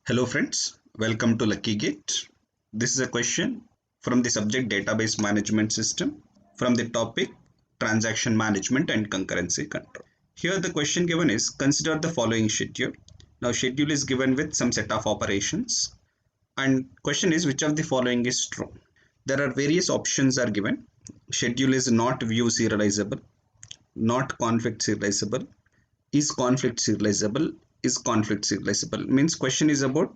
Hello friends, welcome to Lucky Gate. This is a question from the subject database management system from the topic transaction management and concurrency control. Here the question given is consider the following schedule. Now schedule is given with some set of operations and question is which of the following is true. There are various options are given. Schedule is not view serializable, not conflict serializable, is conflict serializable, is conflict serializable. Means question is about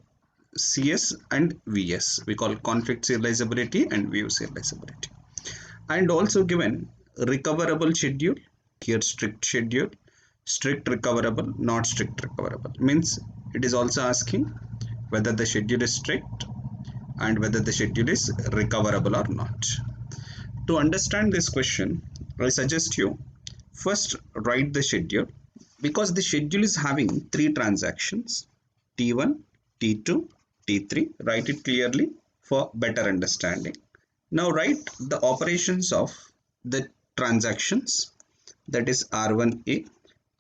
CS and VS. We call conflict serializability and view serializability. And also given recoverable schedule, here strict schedule, strict recoverable, not strict recoverable. Means it is also asking whether the schedule is strict and whether the schedule is recoverable or not. To understand this question, I suggest you first write the schedule because the schedule is having three transactions T1, T2, T3. Write it clearly for better understanding. Now write the operations of the transactions, that is R1A,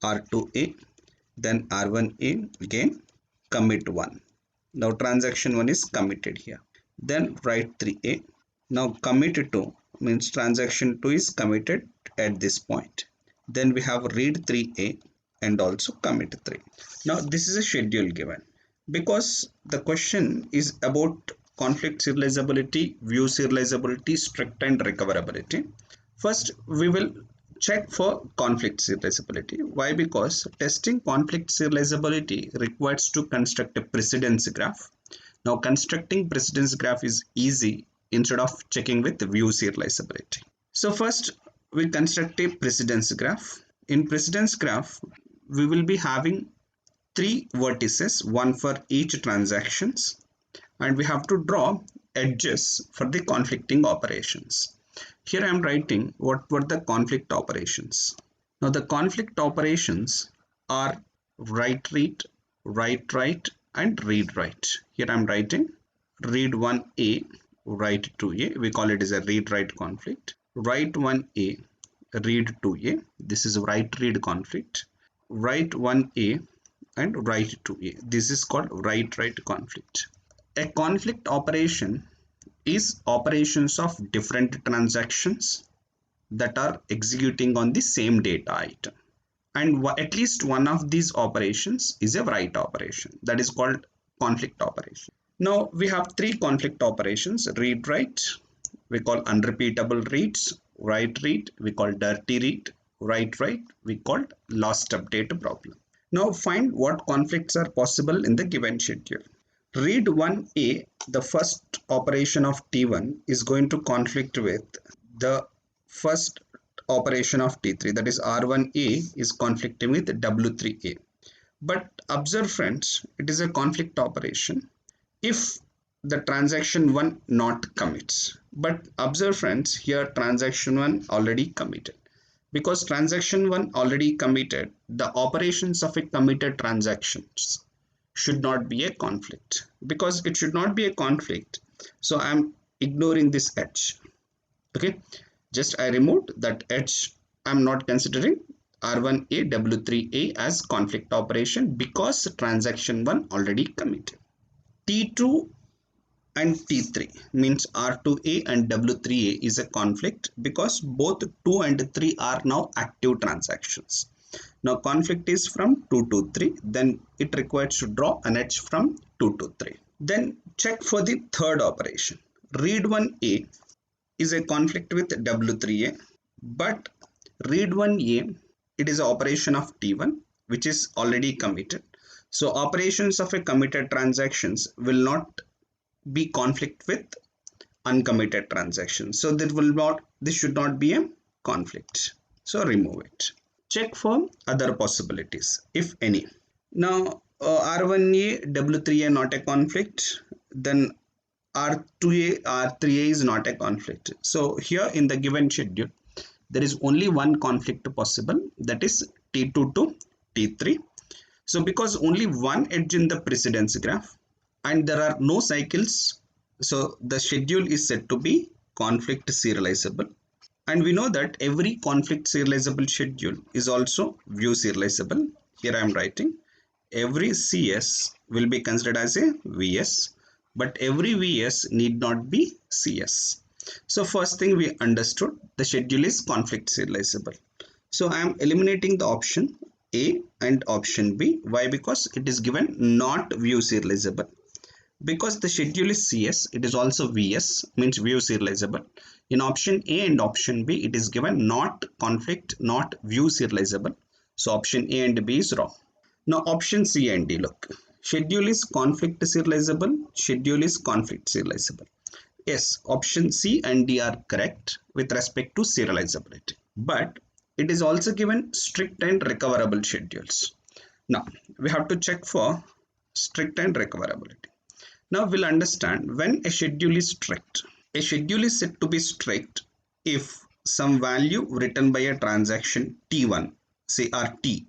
R2A, then R1A again commit 1. Now transaction 1 is committed here. Then write 3A. Now commit 2 means transaction 2 is committed at this point. Then we have read 3A and also commit 3. Now this is a schedule given. Because the question is about conflict serializability, view serializability, strict and recoverability. First we will check for conflict serializability. Why? Because testing conflict serializability requires to construct a precedence graph. Now constructing precedence graph is easy instead of checking with view serializability. So first we construct a precedence graph. In precedence graph we will be having three vertices, one for each transactions, and we have to draw edges for the conflicting operations. Here I am writing what were the conflict operations. Now the conflict operations are write read, write write and read write. Here I am writing read 1A, write 2A. We call it as a read write conflict. Write 1A, read 2A. This is write read conflict. Write 1A and write 2A. This is called write write conflict. A conflict operation is operations of different transactions that are executing on the same data item, and at least one of these operations is a write operation, that is called conflict operation. Now we have three conflict operations: read write, we call unrepeatable reads; write read, we call dirty read; write write, we call lost update problem. Now find what conflicts are possible in the given schedule. Read 1A, the first operation of T1 is going to conflict with the first operation of T3, that is R1A is conflicting with W3A. But observe friends, it is a conflict operation if the transaction 1 not commits. But observe friends, here transaction 1 already committed. Because transaction 1 already committed, the operations of a committed transactions should not be a conflict. Because it should not be a conflict, so I am ignoring this edge. Okay, just I removed that edge. I am not considering R1A W3A as conflict operation because transaction 1 already committed. T2 and T3 means R2A and W3A is a conflict because both 2 and 3 are now active transactions. Now conflict is from 2 to 3, then it requires to draw an edge from 2 to 3. Then check for the third operation. Read 1A is a conflict with W3A, but read 1A, it is an operation of T1 which is already committed. So operations of a committed transactions will not be conflict with uncommitted transactions. So this should not be a conflict. So remove it. Check for other possibilities, if any. Now R1A, W3A not a conflict, then R2A, R3A is not a conflict. So here in the given schedule, there is only one conflict possible, that is T2 to T3. So because only one edge in the precedence graph and there are no cycles, so the schedule is said to be conflict serializable. And we know that every conflict serializable schedule is also view serializable. Here I am writing every CS will be considered as a VS, but every VS need not be CS. So first thing we understood, the schedule is conflict serializable. So I am eliminating the option A and option B. Why? Because it is given not view serializable. Because the schedule is CS, it is also VS, means view serializable. In option A and option B, it is given not conflict, not view serializable. So option A and B is wrong. Now option C and D, look. Schedule is conflict serializable, schedule is conflict serializable. Yes, option C and D are correct with respect to serializability. But it is also given strict and recoverable schedules. Now we have to check for strict and recoverability. Now we'll understand when a schedule is strict. A schedule is said to be strict if some value written by a transaction T1, say or T,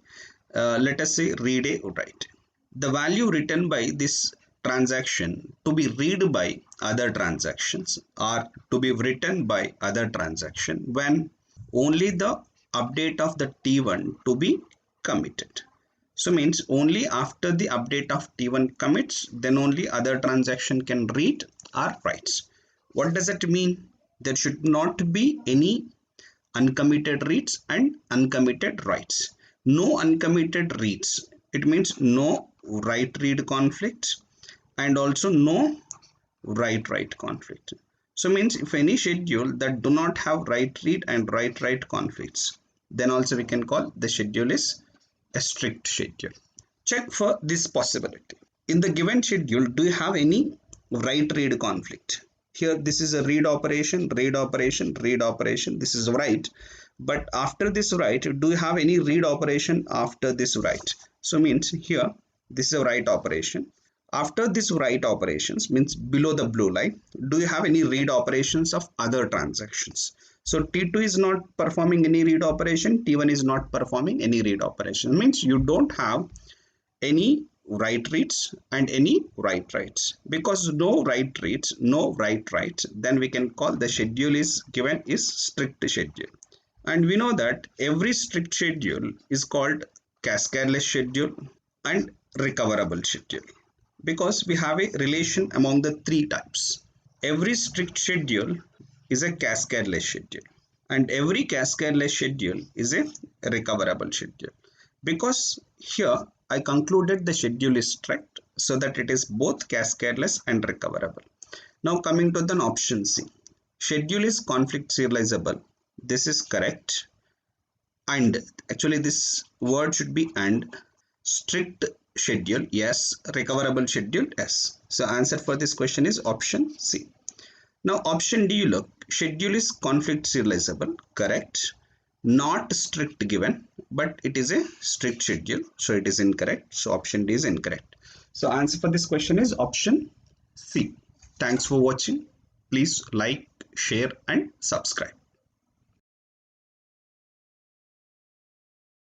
let us say read A or write. The value written by this transaction to be read by other transactions or to be written by other transaction when only the update of the T1 to be committed. So means only after the update of T1 commits, then only other transaction can read or writes. What does it mean? There should not be any uncommitted reads and uncommitted writes. No uncommitted reads. It means no write-read conflict and also no write-write conflict. So means if any schedule that do not have write-read and write-write conflicts, then also we can call the schedule is a strict schedule. Check for this possibility. In the given schedule, do you have any write-read conflict? Here, this is a read operation, read operation, read operation. This is write. But after this write, do you have any read operation after this write? So means here, this is a write operation. After this write operations, means below the blue line, do you have any read operations of other transactions? So T2 is not performing any read operation, T1 is not performing any read operation. Means you don't have any write reads and any write writes. Because no write reads, no write writes, then we can call the schedule is given is strict schedule. And we know that every strict schedule is called cascadeless schedule and recoverable schedule, because we have a relation among the three types. Every strict schedule is a cascadeless schedule and every cascadeless schedule is a recoverable schedule. Because here I concluded the schedule is strict, so that it is both cascadeless and recoverable. Now coming to the option C. Schedule is conflict serializable. This is correct. And actually this word should be and. Strict schedule, yes. Recoverable schedule, yes. So answer for this question is option C. Now option D, look. Schedule is conflict serializable. Correct. Not strict given, but it is a strict schedule, so it is incorrect. So option D is incorrect. So answer for this question is option C. Thanks for watching. Please like, share and subscribe.